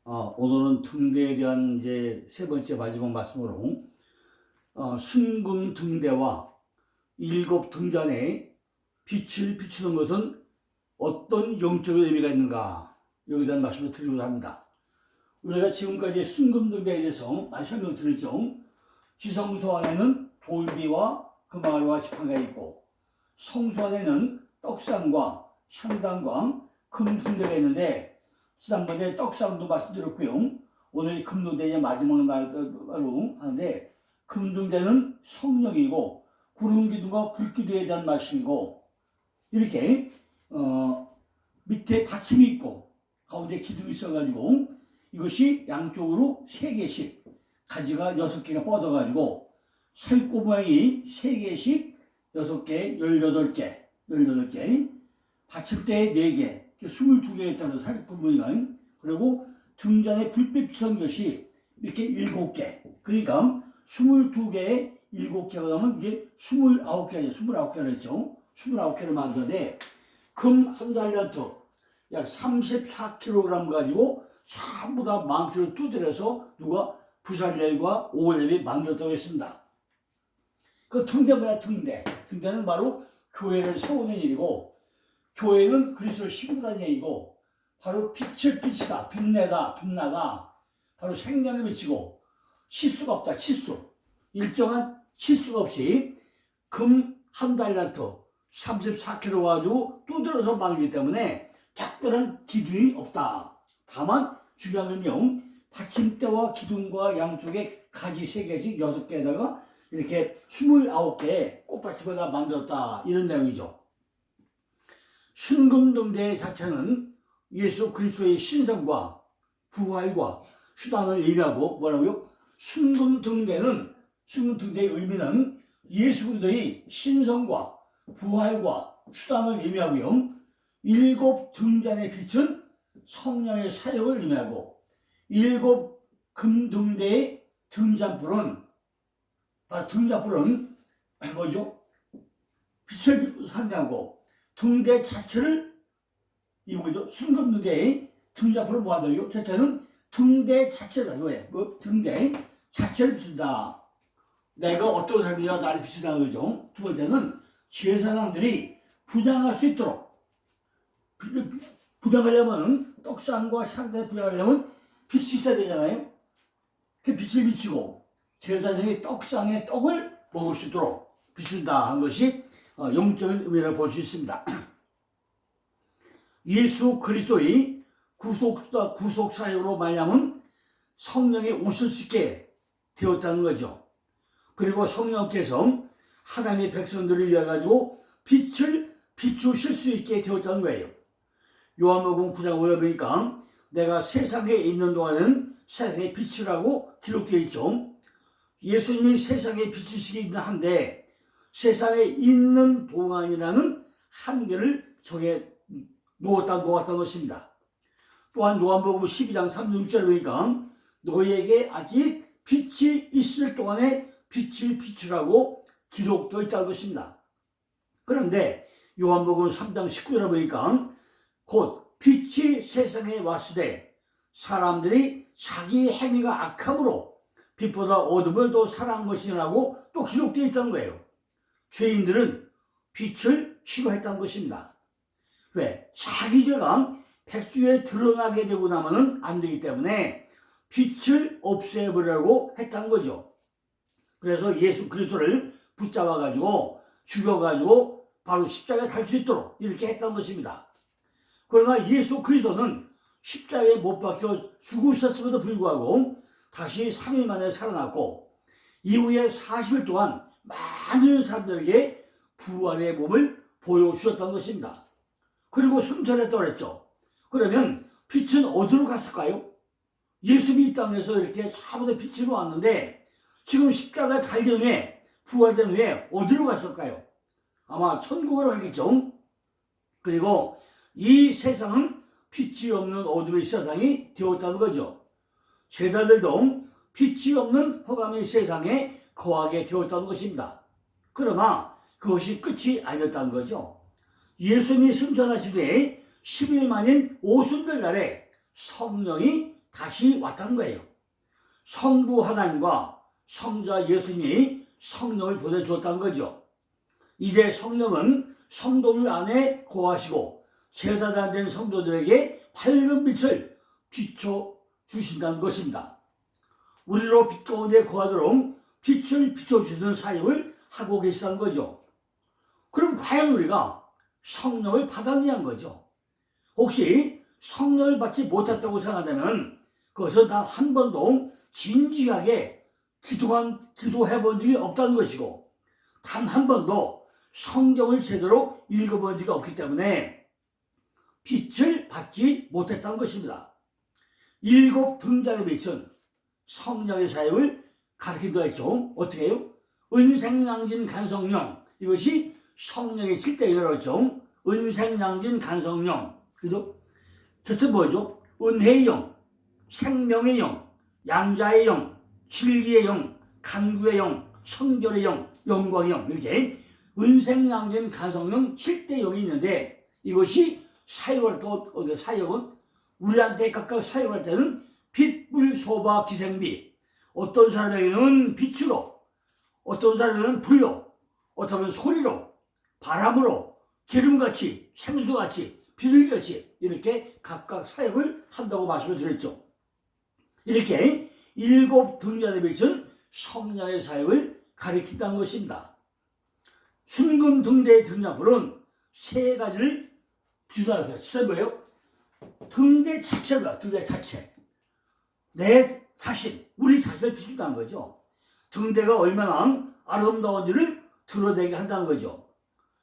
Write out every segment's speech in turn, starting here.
오늘은 등대에 대한 이제 세 번째 마지막 말씀으로 순금 등대와 일곱 등잔에 빛을 비추는 것은 어떤 영적인 의미가 있는가, 여기에 대한 말씀을 드리려고 합니다. 우리가 지금까지 순금 등대에 대해서 많이 설명드렸죠. 지성소 안에는 돌비와 금화와 지팡이가 있고, 성소 안에는 떡상과 향단과 금 등대가 있는데, 지난번에 떡상도 말씀드렸고요. 오늘 금등대의 마지막 날로 하는데, 금등대는 성령이고 구름기둥과 불기둥에 대한 말씀이고, 이렇게 밑에 받침이 있고 가운데 기둥이 있어가지고 이것이 양쪽으로 3개씩 가지가 6개가 뻗어가지고 살구 모양이 3개씩 6개, 18개, 받침대에 4개, 22개에 있다는 살구 모양. 그리고 등잔에 불빛 비친 것이 이렇게 7개. 그러니까 22개에 7개가 나오면 이게 29개죠. 29개를 했죠. 29개를 만드는데, 금 한 달란트, 약 34kg 가지고 전부 다 망치로 두드려서 누가 부살레와 오월레이 만들었다고 했습니다. 그 등대 뭐야, 등대. 등대는 바로 교회를 세우는 일이고, 교회는 그리스도를 심으라는 얘기고, 바로 빛을 비치다, 빛내다, 빛나다, 바로 생명을 비치고, 치수가 없다, 치수. 일정한 치수가 없이 금 한 달란트 34kg 가지고 두드려서 만들기 때문에 특별한 기준이 없다. 다만 중요한 건요, 받침대와 기둥과 양쪽에 가지 3개씩 6개에다가 이렇게 29개의 꽃받침을 다 만들었다, 이런 내용이죠. 순금등대 자체는 예수 그리스도의 신성과 부활과 수단을 의미하고, 뭐라고요? 순금등대의 의미는 예수 그리스도의 신성과 부활과 수단을 의미하고요. 7 등잔의 빛은 성령의 사역을 의미하고, 7 금등대의 등잔불은 뭐죠? 빛을 상징하고, 등대 자체를, 이 뭐죠? 순금등대의 등잔불을 모아들고, 첫째는 등대 자체를, 왜? 등대 자체를 비춘다. 내가 어떤 삶이냐 나를 비춘다는 거죠. 두 번째는 제사장들이 분양할 수 있도록, 분양하려면 떡상과 향단에 분양하려면 빛이 있어야 되잖아요. 그 빛을 비추고 제사장이 떡상의 떡을 먹을 수 있도록 비춘다 한 것이 영적인 의미를 볼 수 있습니다. 예수 그리스도의 구속 사역으로 말미암은 성령이 오실 수 있게 되었다는 거죠. 그리고 성령께서 하나님의 백성들을 위해 가지고 빛을 비추실 수 있게 되었다는 거예요. 요한복음 9장 5절 보니까 내가 세상에 있는 동안은 세상의 빛이라고 기록되어 있죠. 예수님이 세상의 빛이시긴 한데 세상에 있는 동안이라는 한계를 적에 놓았다는 것입니다. 또한 요한복음 12장 36절 보니까 너희에게 아직 빛이 있을 동안에 빛을 비추라고 기록되어 있다는 것입니다. 그런데 요한복음 3장 19절에 보니까 곧 빛이 세상에 왔을 때 사람들이 자기 행위가 악함으로 빛보다 어둠을 더 사랑한 것이라고 또 기록되어 있다는 거예요. 죄인들은 빛을 싫어했다는 것입니다. 왜? 자기 죄가 백주에 드러나게 되고 나면은 안 되기 때문에 빛을 없애버리려고 했다는 거죠. 그래서 예수 그리스도를 붙잡아가지고 죽여가지고 바로 십자가에 달 수 있도록 이렇게 했다는 것입니다. 그러나 예수 그리스도는 십자가에 못 박혀 죽으셨음에도 불구하고 다시 3일 만에 살아났고, 이후에 40일 동안 많은 사람들에게 부활의 몸을 보여주셨다는 것입니다. 그리고 승천했다고 그랬죠. 그러면 빛은 어디로 갔을까요? 예수님이 이 땅에서 이렇게 사부의 빛으로 왔는데 지금 십자가에 달린 후에, 부활된 후에 어디로 갔을까요? 아마 천국으로 가겠죠. 그리고 이 세상은 빛이 없는 어둠의 세상이 되었다는 거죠. 제자들도 빛이 없는 허감의 세상에 거하게 되었다는 것입니다. 그러나 그것이 끝이 아니었다는 거죠. 예수님이 승천하신 뒤에 10일 만인 오순절 날에 성령이 다시 왔다는 거예요. 성부 하나님과 성자 예수님이 성령을 보내주었다는 거죠. 이제 성령은 성도들 안에 거하시고 제사장 된 성도들에게 밝은 빛을 비춰주신다는 것입니다. 우리로 빛 가운데 거하도록 빛을 비춰주시는 사역을 하고 계시다는 거죠. 그럼 과연 우리가 성령을 받았냐는 거죠. 혹시 성령을 받지 못했다고 생각하면 그것은 단 한 번도 진지하게 기도해 본 적이 없다는 것이고, 단 한 번도 성경을 제대로 읽어본 적이 없기 때문에 빛을 받지 못했다는 것입니다. 7 등잔의 빛은 성령의 사역을 가르친다 했죠. 어떻게 해요? 은생양진 간성령, 이것이 성령의 7대 열었죠. 은생양진 간성령, 그죠? 그것은 뭐죠? 은혜의 영, 생명의 영, 양자의 영, 진리의 영, 간구의 영, 성결의 영, 영광의 영, 이렇게 은생양진 간성령 7대 영이 있는데, 이것이 사역을 또 사역은 우리한테 각각 사역할 때는 빛, 불, 소바, 기생비, 어떤 사람에게는 빛으로, 어떤 사람에게는 불로, 어떤 사람은 소리로, 바람으로, 기름같이, 생수같이, 비둘기같이 이렇게 각각 사역을 한다고 말씀을 드렸죠. 이렇게 7 등잔의 빛은 성령의 사역을 가리킨다는 것입니다. 순금 등대의 등잔불은 3가지를 비유하세요. 진짜 뭐예요? 등대 자체가, 등대 자체. 내 자신, 우리 자신을 비추다는 거죠. 등대가 얼마나 아름다운지를 드러내게 한다는 거죠.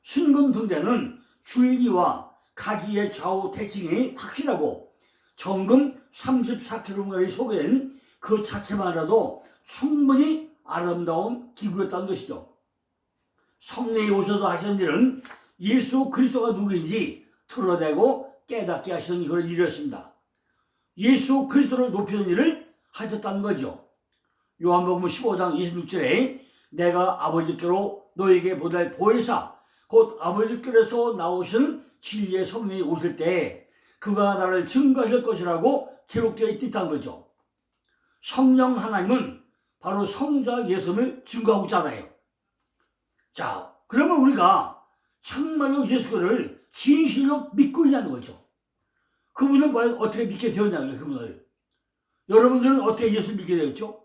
순금 등대는 줄기와 가지의 좌우 대칭이 확실하고 정금 34kg이 소개된 그 자체만으로도 충분히 아름다운 기구였다는 것이죠. 성령이 오셔서 하시는 일은 예수 그리스도가 누구인지 드러내고 깨닫게 하시는 그런 일이었습니다. 예수 그리스도를 높이는 일을 하셨다는 거죠. 요한복음 15장 26절에 내가 아버지께로 너에게 보낼 보혜사 곧 아버지께로서 나오신 진리의 성령이 오실 때 그가 나를 증거하실 것이라고 기록되어 있다는 거죠. 성령 하나님은 바로 성자 예수를 증거하고 있잖아요. 자, 그러면 우리가 정말로 예수를 진실로 믿고 있냐는 거죠. 그분은 과연 어떻게 믿게 되었냐고요, 그분을. 여러분들은 어떻게 예수를 믿게 되었죠?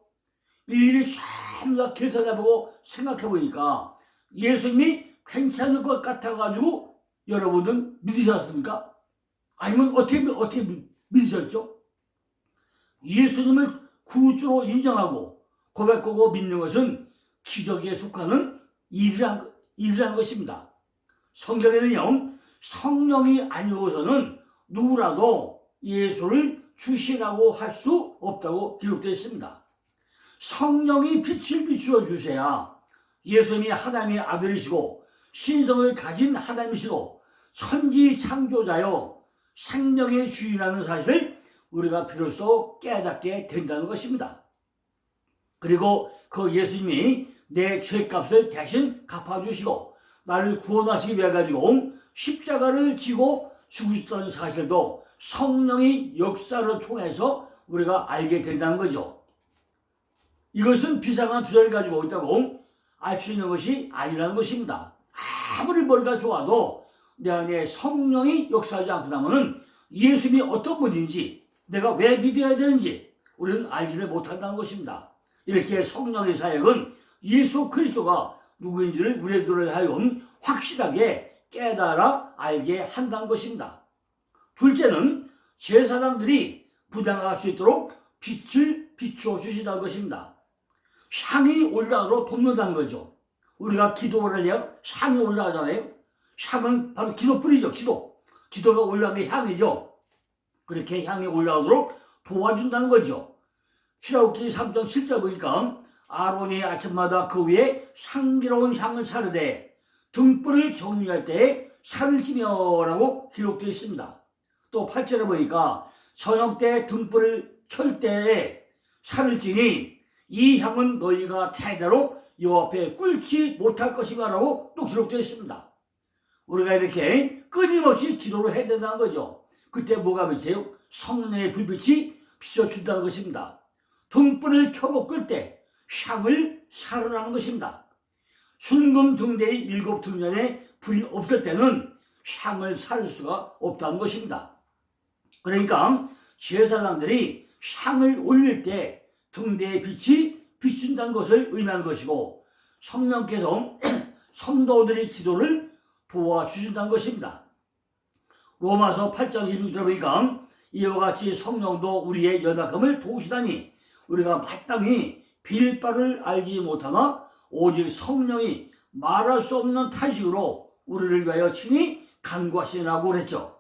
일일이 전부 다 계산해보고 생각해보니까 예수님이 괜찮을 것 같아가지고 여러분은 믿으셨습니까? 아니면 어떻게 믿으셨죠? 예수님을 구주로 인정하고 고백하고 믿는 것은 기적에 속하는 일이라는 것입니다. 성경에는요, 성령이 아니고서는 누구라도 예수를 주시라고 할 수 없다고 기록되어 있습니다. 성령이 빛을 비추어 주셔야 예수님이 하나님의 아들이시고 신성을 가진 하나님이시고 천지 창조자요 생명의 주인이라는 사실을 우리가 비로소 깨닫게 된다는 것입니다. 그리고 그 예수님이 내 죄값을 대신 갚아주시고 나를 구원하시기 위해 가지고 십자가를 지고 죽으셨다는 사실도 성령의 역사를 통해서 우리가 알게 된다는 거죠. 이것은 비상한 주제를 가지고 있다고 알 수 있는 것이 아니라는 것입니다. 아무리 머리가 좋아도 내 안에 성령이 역사하지 않고 나면은 예수님이 어떤 분인지 내가 왜 믿어야 되는지 우리는 알지를 못한다는 것입니다. 이렇게 성령의 사역은 예수 그리스도가 누구인지를 우리들을 하여 확실하게 깨달아 알게 한다는 것입니다. 둘째는 제사장들이 부당할 수 있도록 빛을 비추어 주신다는 것입니다. 상이 올라가도록 돕는다는 거죠. 우리가 기도를 해야 상이 올라가잖아요. 상은 바로 기도불이죠. 기도가 올라가는 향이죠. 그렇게 향이 올라가도록 도와준다는 거죠. 출애굽기 3장 7절 보니까 아론이 아침마다 그 위에 향기로운 향을 사르되 등불을 정리할 때에 살을 찌며라고 기록되어 있습니다. 또 8절에 보니까 저녁 때 등불을 켤 때에 살을 찌니 이 향은 너희가 대대로 여호와 앞에 꿇지 못할 것이다 라고 또 기록되어 있습니다. 우리가 이렇게 끊임없이 기도를 해야 된다는 거죠. 그때 뭐가 빛이에요? 성령의 불빛이 비춰준다는 것입니다. 등불을 켜고 끌 때 향을 살아나는 것입니다. 순금 등대의 7 등잔에 불이 없을 때는 향을 살 수가 없다는 것입니다. 그러니까 제사장들이 향을 올릴 때 등대의 빛이 비춘다는 것을 의미하는 것이고, 성령께서 성도들의 기도를 도와주신다는 것입니다. 로마서 8장 26절에 보니까 이와 같이 성령도 우리의 연약함을 도우시다니 우리가 마땅히 빌 바를 알지 못하나 오직 성령이 말할 수 없는 탄식으로 우리를 위하여 친히 간구하시라고 그랬죠.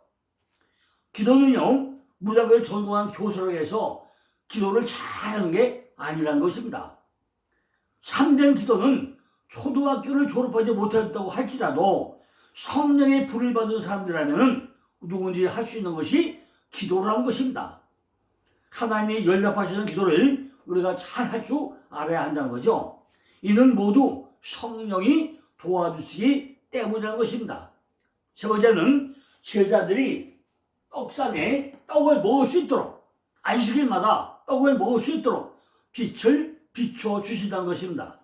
기도는요, 문학을 전공한 교수라고 해서 기도를 잘하는 게 아니라는 것입니다. 참된 기도는 초등학교를 졸업하지 못했다고 할지라도 성령의 불을 받은 사람들이라면 누군지 할 수 있는 것이 기도라는 것입니다. 하나님이 연락하시는 기도를 우리가 잘 할 줄 알아야 한다는 거죠. 이는 모두 성령이 도와주시기 때문이라는 것입니다. 세 번째는 제자들이 떡상에 떡을 먹을 수 있도록, 안식일마다 떡을 먹을 수 있도록 빛을 비춰 주신다는 것입니다.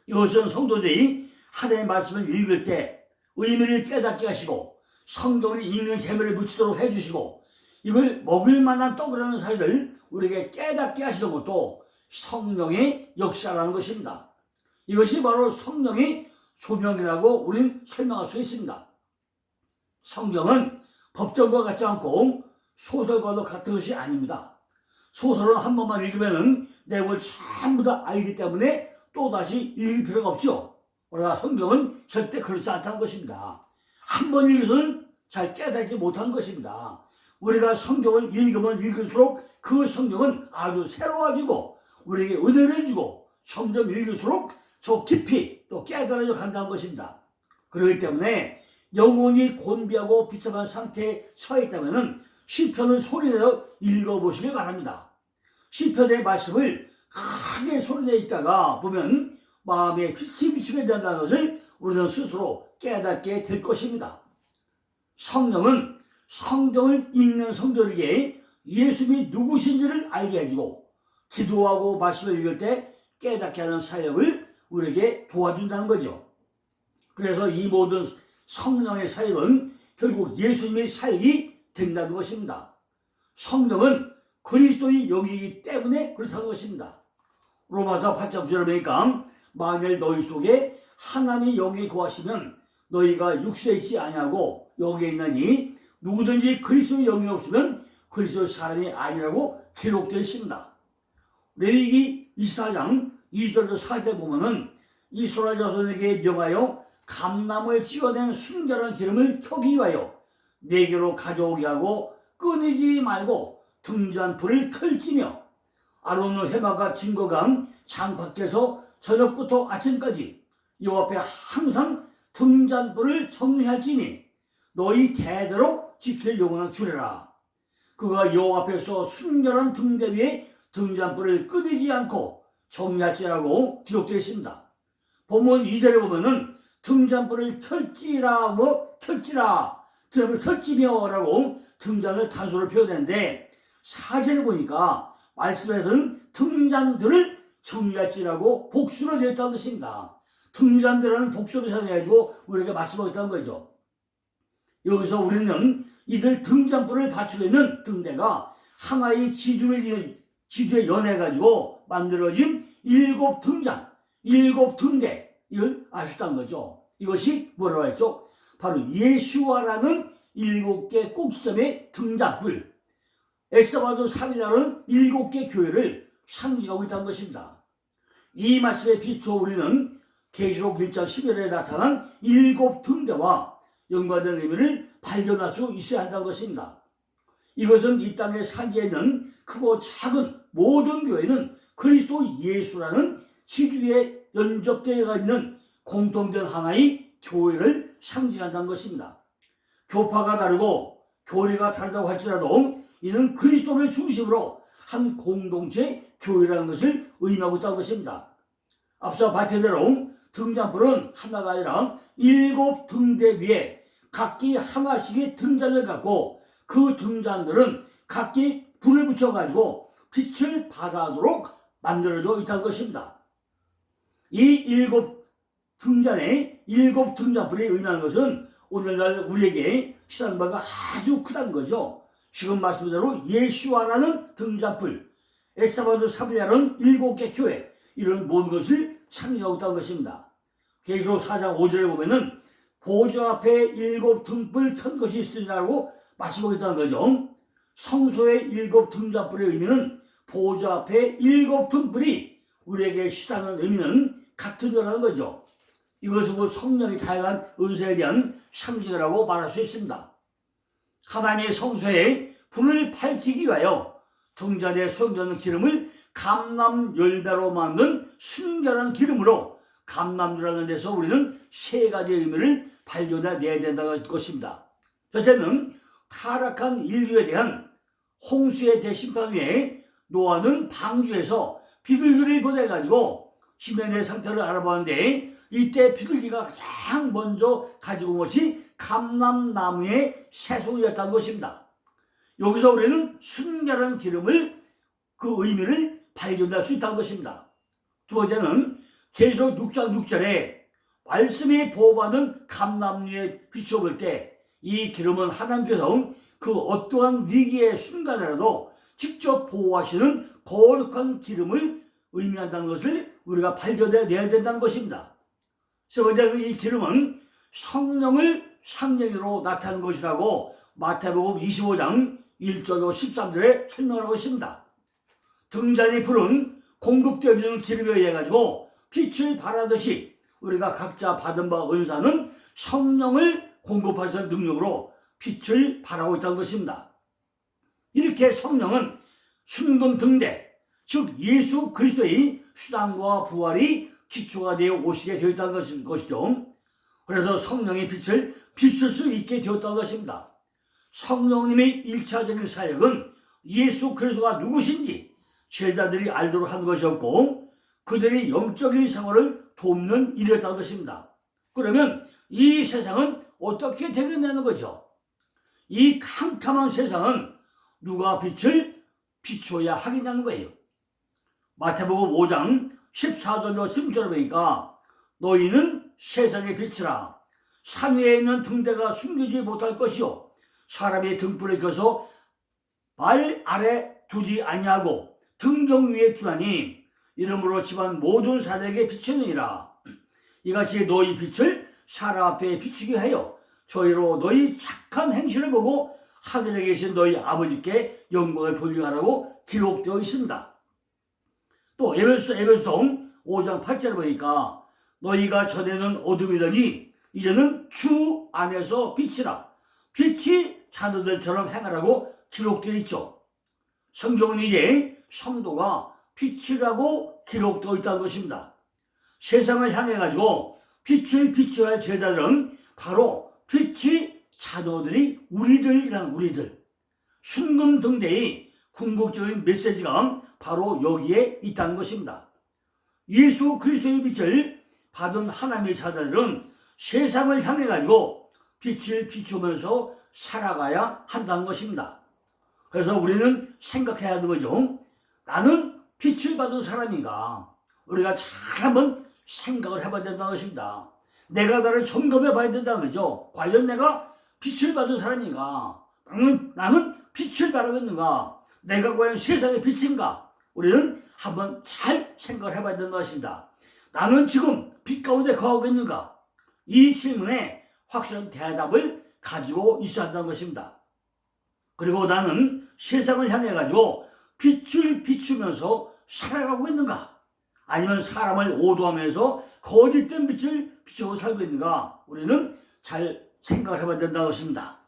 이것은 성도들이 하나님의 말씀을 읽을 때 의미를 깨닫게 하시고 성경을 읽는 재미를 붙이도록 해주시고 이걸 먹을 만한 떡이라는 사실을 우리에게 깨닫게 하시는 것도 성령의 역사라는 것입니다. 이것이 바로 성령의 조명이라고 우리는 설명할 수 있습니다. 성경은 법전과 같지 않고 소설과도 같은 것이 아닙니다. 소설은 한 번만 읽으면 내용을 전부 다 알기 때문에 또다시 읽을 필요가 없죠. 그러나 성경은 절대 그렇지 않다는 것입니다. 한 번 읽어서는 잘 깨닫지 못하는 것입니다. 우리가 성경을 읽으면 읽을수록 그 성경은 아주 새로워지고 우리에게 은혜를 주고 점점 읽을수록 저 깊이 또 깨달아져 간다는 것입니다. 그렇기 때문에 영혼이 곤비하고 비참한 상태에 서 있다면 시편을 소리내어 읽어보시기 바랍니다. 시편의 말씀을 크게 소리내어 있다가 보면 마음에 빛이 비치게 된다는 것을 우리는 스스로 깨닫게 될 것입니다. 성령은 성경을 읽는 성도에게 예수님이 누구신지를 알게 해주고 기도하고 말씀을 읽을 때 깨닫게 하는 사역을 우리에게 도와준다는 거죠. 그래서 이 모든 성령의 사역은 결국 예수님의 사역이 된다는 것입니다. 성령은 그리스도의 영이기 때문에 그렇다는 것입니다. 로마서 8장 9절에 보니까 만일 너희 속에 하나님의 영이 거하시면 너희가 육체에 있지 아니하고 여기에 있나니 누구든지 그리스도의 영이 없으면 그리스도의 사람이 아니라고 기록되어 있습니다. 레위기 24장 2절에서 4절에 보면은 이스라엘 자손에게 명하여 감나무에 찍어낸 순결한 기름을 켜기 위하여 내게로 가져오게 하고 끊이지 말고 등잔불을 펼치며 아론의 해마가 증거간 장 밖에서 저녁부터 아침까지 여호와 앞에 항상 등잔불을 정리할지니 너희 대대로 지킬 영원한 주래라. 그가 여호와 앞에서 순결한 등대 위에 등잔불을 끊이지 않고 정리할지라고 기록되어 있습니다. 본문 2절에 보면은 등잔불을 켤지라 등잔불을 켤지며라고 등잔을 단수로 표현했는데 4절에 보니까 말씀에서는 등잔들을 정리할지라고 복수로 되어 있다는 것입니다. 등잔들은 복수로 사용해가지고 우리에게 말씀하고 있다는 거죠. 여기서 우리는 이들 등잔불을 받치고 있는 등대가 하나의 지주에 연해가지고 만들어진 7 등잔, 7 등대, 이걸 알 수 있다는 거죠. 이것이 뭐라고 했죠? 바로 예수와라는 7개 꼭지점의 등잔불, 에스더마도 3일날은 7개 교회를 상징하고 있다는 것입니다. 이 말씀에 비추어 우리는 계시록 1장 11절에 나타난 7 등대와 연관된 의미를 발견할 수 있어야 한다는 것입니다. 이것은 이 땅에 살게 있는 크고 작은 모든 교회는 그리스도 예수라는 지주에 연접되어 있는 공통된 하나의 교회를 상징한다는 것입니다. 교파가 다르고 교리가 다르다고 할지라도 이는 그리스도를 중심으로 한 공동체 교회라는 것을 의미하고 있다는 것입니다. 앞서 밝힌 대로 등잔불은 하나가 아니라 7 등대 위에 각기 하나씩의 등잔을 갖고 그 등잔들은 각기 불을 붙여가지고 빛을 발하도록 만들어져 있다는 것입니다. 이 일곱 등잔의 일곱 등잔불이 의미하는 것은 오늘날 우리에게 시사하는 바가 아주 크다는 거죠. 지금 말씀대로 예수와라는 등잔불, 에사바도 사빌야라는 일곱 개 교회, 이런 모든 것을 상징하고 있다는 것입니다. 계시록 4장 5절에 보면은 보좌 앞에 일곱 등불 켠 것이 있으리라고 말씀하고 있다는 거죠. 성소의 일곱 등잔불의 의미는 보좌 앞에 일곱 등불이 우리에게 시사하는 의미는 같은 거라는 거죠. 이것은 그 성령의 다양한 은사에 대한 상징이라고 말할 수 있습니다. 하나님의 성소에 불을 밝히기 위하여 등잔에 소용되는 기름을 감람 열매로 만든 순결한 기름으로 감람주라는 데서 우리는 세 가지의 의미를 발견해내야 된다는 것입니다. 첫째는 타락한 인류에 대한 홍수의 대심판 후에 노아는 방주에서 비둘기를 보내가지고 지면의 상태를 알아보는데 이때 비둘기가 가장 먼저 가지고 온 것이 감람나무의 새송이였다는 것입니다. 여기서 우리는 순결한 기름을 그 의미를 발견할 수 있다는 것입니다. 두 번째는 계시록 6장 6절에 말씀이 보호받는 감람류에 비춰볼 때 이 기름은 하나님께서 그 어떠한 위기의 순간이라도 직접 보호하시는 거룩한 기름을 의미한다는 것을 우리가 발견해내야 된다는 것입니다. 세 번째는 이 기름은 성령을 상징으로 나타나는 것이라고 마태복음 25장 1절로 13절에 설명하고 있습니다. 등잔이 불은 공급되어지는 기름에 의해 가지고 빛을 발하듯이 우리가 각자 받은 바 은사는 성령을 공급하시는 능력으로 빛을 발하고 있다는 것입니다. 이렇게 성령은 순금 등대, 즉 예수 그리스도의 수단과 부활이 기초가 되어 오시게 되어 있다는 것이죠. 그래서 성령의 빛을 비출 수 있게 되었다는 것입니다. 성령님의 1차적인 사역은 예수 그리스도가 누구신지 제자들이 알도록 한 것이었고 그들의 영적인 생활을 돕는 일이었다는 것입니다. 그러면 이 세상은 어떻게 되겠냐는 거죠. 이 캄캄한 세상은 누가 빛을 비춰야 하겠냐는 거예요. 마태복음 5장 14절로 16절을 보니까 너희는 세상의 빛이라 산 위에 있는 등대가 숨기지 못할 것이요 사람의 등불을 켜서 발 아래 두지 아니하고 등경 위에 두나니 이름으로 집안 모든 사람에게 비추느니라. 이같이 너희 빛을 사람 앞에 비추게 하여 저희로 너희 착한 행실을 보고 하늘에 계신 너희 아버지께 영광을 돌리라고 기록되어 있습니다. 또 에베소 5장 8절을 보니까 너희가 전에는 어둠이더니 이제는 주 안에서 빛이라 빛이 자녀들처럼 행하라고 기록되어 있죠. 성경은 이제 성도가 빛이라고 기록되어 있다는 것입니다. 세상을 향해 가지고 빛을 비춰야 할 제자들은 바로 빛이 자녀들이 우리들이란 우리들. 순금 등대의 궁극적인 메시지가 바로 여기에 있다는 것입니다. 예수 그리스도의 빛을 받은 하나님의 자녀들은 세상을 향해 가지고 빛을 비추면서 살아가야 한다는 것입니다. 그래서 우리는 생각해야 하는 거죠. 나는 빛을 받은 사람인가? 우리가 잘 한번 생각을 해봐야 된다는 것입니다. 내가 나를 점검해 봐야 된다는 거죠. 과연 내가 빛을 받은 사람인가? 나는 빛을 발하고 있는가? 내가 과연 세상의 빛인가? 우리는 한번 잘 생각을 해봐야 된다는 것입니다. 나는 지금 빛 가운데 거하고 있는가? 이 질문에 확실한 대답을 가지고 있어야 한다는 것입니다. 그리고 나는 세상을 향해 가지고 빛을 비추면서 살아가고 있는가? 아니면 사람을 오도하면서 거짓된 빛을 비추고 살고 있는가? 우리는 잘 생각을 해봐야 된다는 것입니다.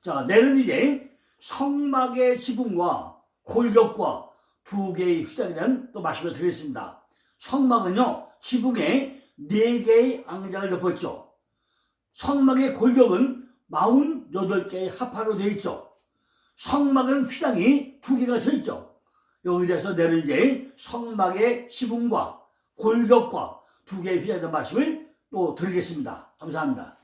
자, 내일은 이제 성막의 지붕과 골격과 두 개의 휘장에 대한 또 말씀을 드리겠습니다. 성막은요, 지붕에 4개의 앙장을 덮었죠. 성막의 골격은 48개의 합화로 되어 있죠. 성막은 휘장이 2개가 서 있죠. 여기 대해서 내일 이제 성막의 지붕과 골격과 2개의 휘장에 대한 말씀을 또 드리겠습니다. 감사합니다.